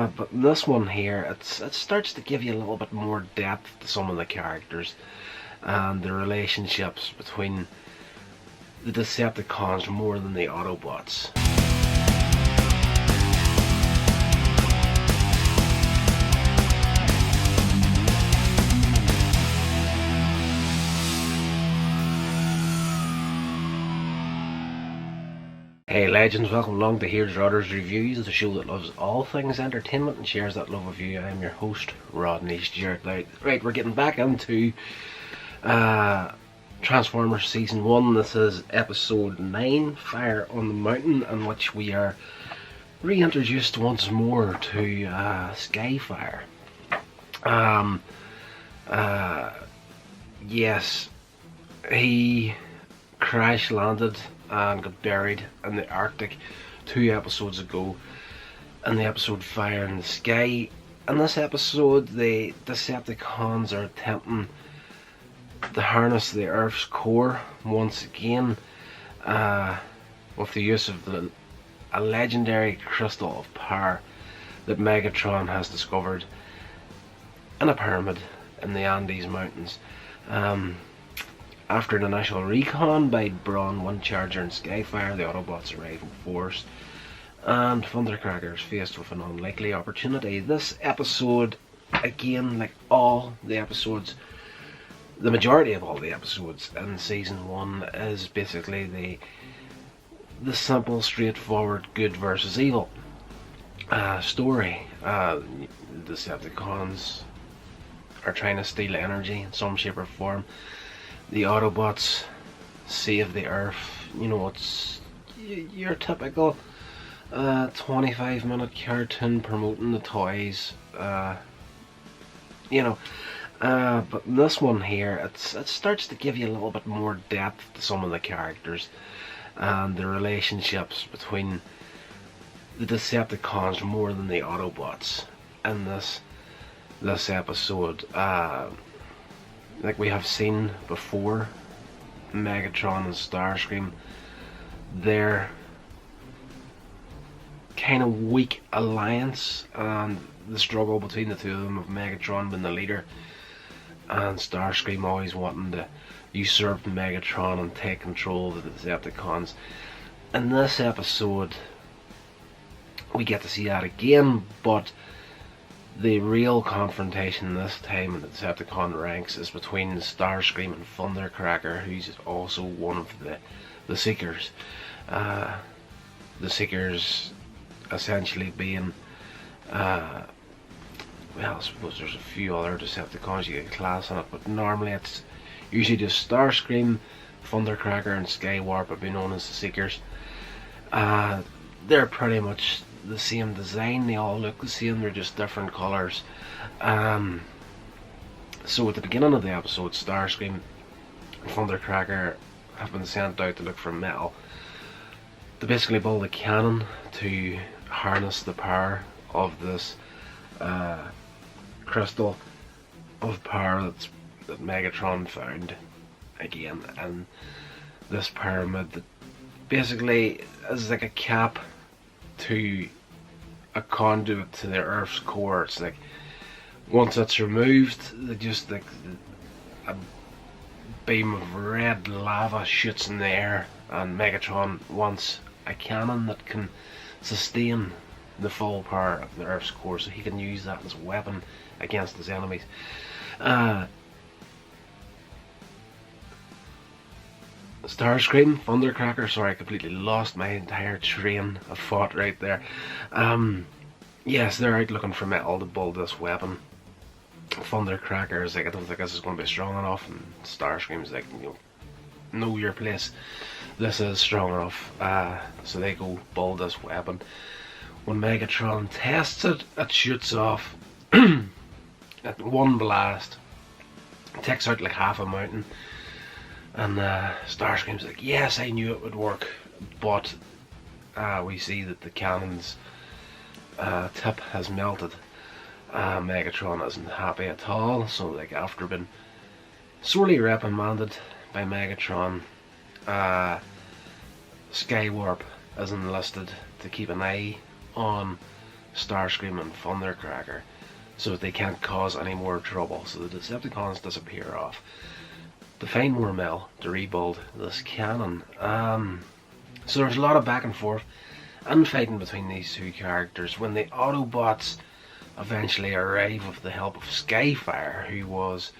But this one here, it starts to give you a little bit more depth to some of the characters and the relationships between the Decepticons more than the Autobots. Hey legends, welcome along to Here's Rodder's Reviews, the show that loves all things entertainment and shares that love with you. I'm your host, Rodney Stewart. Right, we're getting back into Transformers Season 1. This is Episode 9, Fire on the Mountain, in which we are reintroduced once more to Skyfire. Yes, he crash landed and got buried in the Arctic 2 episodes ago in the episode Fire in the Sky. In this episode, the Decepticons are attempting to harness the Earth's core once again with the use of a legendary crystal of power that Megatron has discovered in a pyramid in the Andes Mountains. After an initial recon by Brawn, Windcharger and Skyfire, the Autobots arrive in force, and Thundercracker is faced with an unlikely opportunity. This episode, again, like all the episodes, the majority of all the episodes in Season 1, is basically the simple, straightforward good versus evil story. The Decepticons are trying to steal energy in some shape or form. The Autobots save the Earth. You know, it's your typical 25-minute cartoon promoting the toys. But this one here, it starts to give you a little bit more depth to some of the characters and the relationships between the Decepticons more than the Autobots in this episode. Like we have seen before, Megatron and Starscream, their kind of weak alliance and the struggle between the two of them, of Megatron being the leader and Starscream always wanting to usurp Megatron and take control of the Decepticons. In this episode we get to see that again, but the real confrontation this time in the Decepticon ranks is between Starscream and Thundercracker, who's also one of the Seekers. The Seekers essentially being, well, I suppose there's a few other Decepticons you get class on it, but normally it's usually just Starscream, Thundercracker and Skywarp have been known as the Seekers. They're pretty much the same design, they all look the same, they're just different colours. So at the beginning of the episode, Starscream and Thundercracker have been sent out to look for metal to basically build a cannon to harness the power of this crystal of power that Megatron found again in this pyramid, that basically is like a cap to a conduit to the Earth's core. It's like once it's removed, just like a beam of red lava shoots in the air, and Megatron wants a cannon that can sustain the full power of the Earth's core, so he can use that as a weapon against his enemies. Starscream, Thundercracker, sorry, I completely lost my entire train of thought right there. Yes, they're out looking for metal to build this weapon. Thundercracker is like, I don't think this is going to be strong enough, and Starscream's like, know your place, this is strong enough. So they go build this weapon. When Megatron tests it, it shoots off at one blast, it takes out like half a mountain. And Starscream's like, yes, I knew it would work, but we see that the cannon's tip has melted. Megatron isn't happy at all, so like after being sorely reprimanded by Megatron, Skywarp is enlisted to keep an eye on Starscream and Thundercracker, so that they can't cause any more trouble. So the Decepticons disappear off to find more metal to rebuild this cannon. So there's a lot of back and forth and fighting between these two characters when the Autobots eventually arrive with the help of Skyfire, who was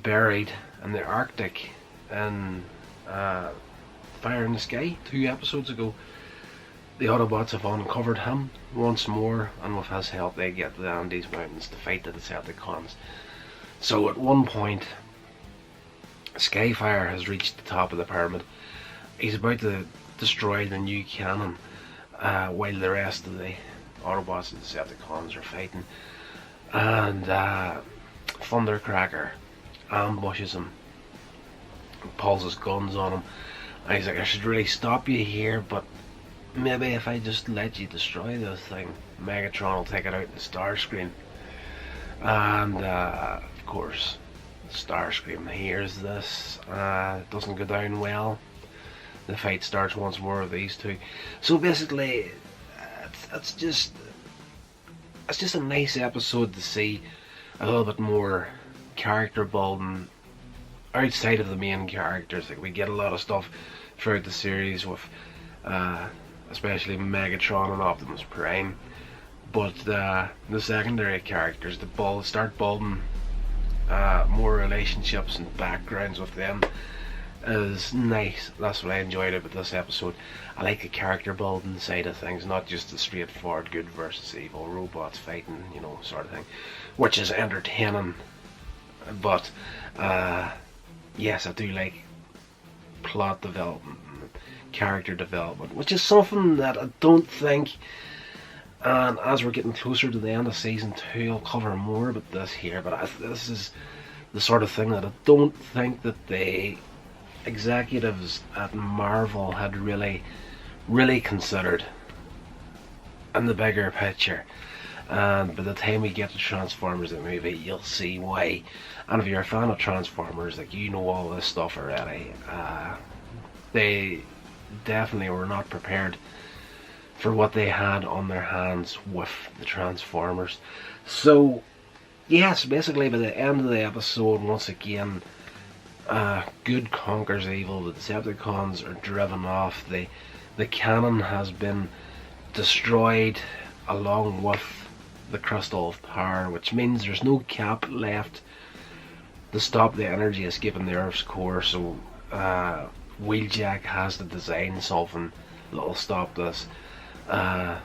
buried in the Arctic in Fire in the Sky 2 episodes ago. The Autobots have uncovered him once more, and with his help they get to the Andes Mountains to fight the Decepticons. So at one point, Skyfire has reached the top of the pyramid. He's about to destroy the new cannon, while the rest of the Autobots and Decepticons are fighting. And Thundercracker ambushes him, pulls his guns on him, and he's like, I should really stop you here, but maybe if I just let you destroy this thing, Megatron will take it out in Starscream. And of course, Starscream hears this. It doesn't go down well. The fight starts once more with these two. So basically, it's just a nice episode to see a little bit more character building outside of the main characters. Like, we get a lot of stuff throughout the series with especially Megatron and Optimus Prime, but the secondary characters, start building more relationships and backgrounds with them is nice. That's what I enjoyed about this episode. I like the character building side of things, not just the straightforward good versus evil robots fighting, you know, sort of thing, which is entertaining. But yes, I do like plot development and character development, which is something that I don't think, and as we're getting closer to the end of season 2 I'll cover more about this here, but this is the sort of thing that I don't think that the executives at Marvel had really considered in the bigger picture. And by the time we get to Transformers the movie, you'll see why. And if you're a fan of Transformers, like, you know all this stuff already. They definitely were not prepared for what they had on their hands with the Transformers. So yes, basically by the end of the episode, once again, good conquers evil. The Decepticons are driven off. The cannon has been destroyed along with the Crystal of Power, which means there's no cap left to stop the energy escaping the Earth's core. So Wheeljack has to design something that'll stop this.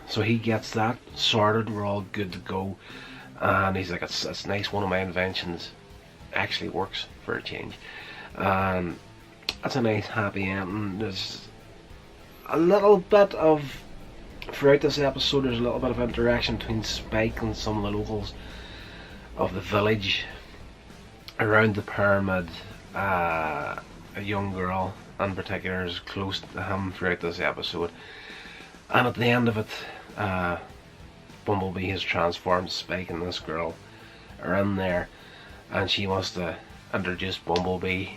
So he gets that sorted. We're all good to go. And he's like, it's nice, one of my inventions actually works for a change. And that's a nice happy ending. There's a little bit of, throughout this episode, there's a little bit of interaction between Spike and some of the locals of the village around the pyramid. A young girl in particular is close to him throughout this episode, and at the end of it, Bumblebee has transformed. Spike and this girl are in there, and she wants to introduce Bumblebee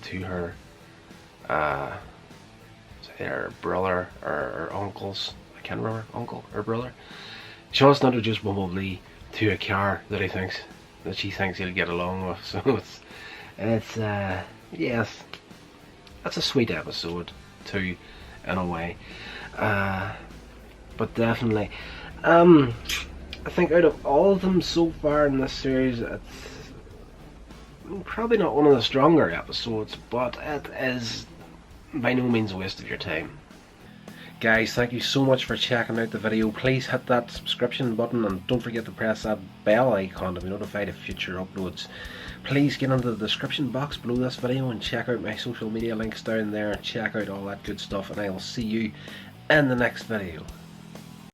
to her brother or uncles. I can't remember, uncle or brother. She wants to introduce Bumblebee to a car that she thinks he'll get along with. So it's yes, that's a sweet episode too, in a way. But definitely, I think out of all of them so far in this series, it's probably not one of the stronger episodes, but it is by no means a waste of your time. Guys, thank you so much for checking out the video. Please hit that subscription button and don't forget to press that bell icon to be notified of future uploads. Please get into the description box below this video and check out my social media links down there and check out all that good stuff, and I will see you in the next video.